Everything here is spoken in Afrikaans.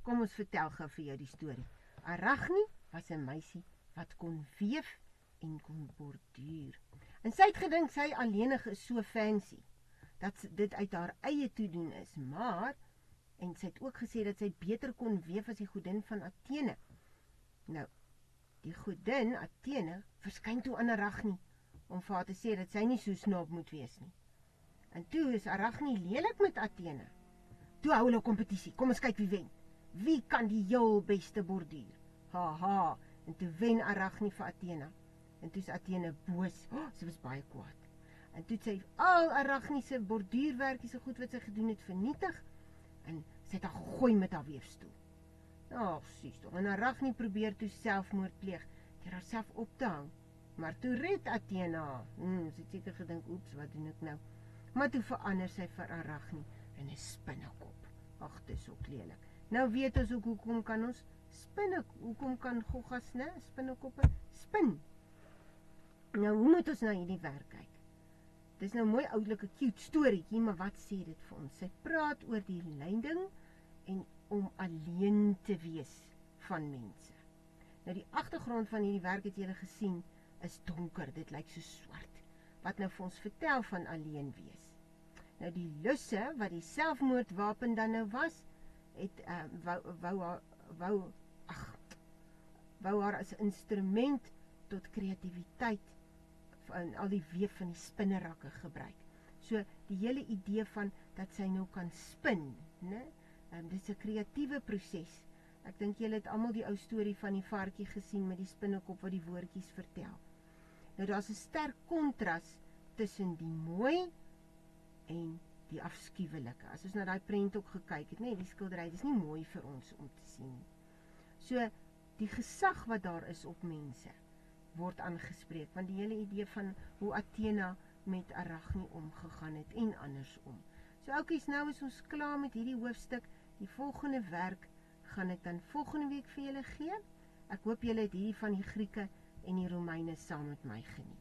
kom ons vertel gou vir jou die storie. Arachne was 'n meisie wat kon weef en kon borduur. En sy het gedink sy alleenig is so fancy, dat dit uit haar eie toedoen is, maar, en sy het ook gesê dat sy beter kon weef as die godin van Athene. Nou, die godin Athene verskyn toe aan Arachne, om vir haar te sê dat sy nie so snaap moet wees nie. En toe is Arachne lelik met Athene. Toe hou hulle kompetisie, kom ons kyk wie wen. Wie kan die heel beste borduur? Haha, en toe wen Arachne vir Athene. En toe is Athene boos, sy was baie kwaad. En toe het sy al Arachne se borduurwerkies so goed wat sy gedoen het vernietig, en sy het haar gegooi met haar weefstoel. Ag, sies tog, en Arachne probeer toe selfmoord pleeg, deur haarself op te hang. Maar toe red Athene haar. Sy het seker gedink, oeps, wat doen ek nou? Maar toe verander sy vir Arachne in 'n spinnekop. Ag, dis ook lelik. Nou weet ons ook hoekom kan goggas, né, spinnekoppe spin. Nou, hoe moet ons na hierdie werk kyk? Dis nou mooi oudelike cute storieetjie, maar wat sê dit vir ons? Sy praat oor die lyding en om alleen te wees van mense. Nou, die agtergrond van hierdie werk het julle gesien, is donker, dit lyk so swart, wat nou vir ons vertel van alleen wees. Nou, die lusse, wat die selfmoordwapen dan nou was, het wou haar as instrument tot kreatiwiteit en al die weef van die spinnerakke gebruik. So, die hele idee van dat sy nou kan spin, né? Dit is 'n kreatiewe proses. Ek dink julle het almal die ou storie van die varkie gesien met die spinnekop wat die woordjies vertel. Nou, daar's 'n sterk kontras tussen die mooi en die afskuwelike. As ons na daai prent ook gekyk het, nee, die skildery, dis nie mooi vir ons om te sien nie. So, die gesag wat daar is op mense, word aangespreek, want die hele idee van hoe Athena met Arachne omgegaan het en andersom. So oukies, nou is ons klaar met hierdie hoofstuk. Die volgende werk gaan ek dan volgende week vir julle gee. Ek hoop julle het hierdie van die Grieke en die Romeine saam met my geniet.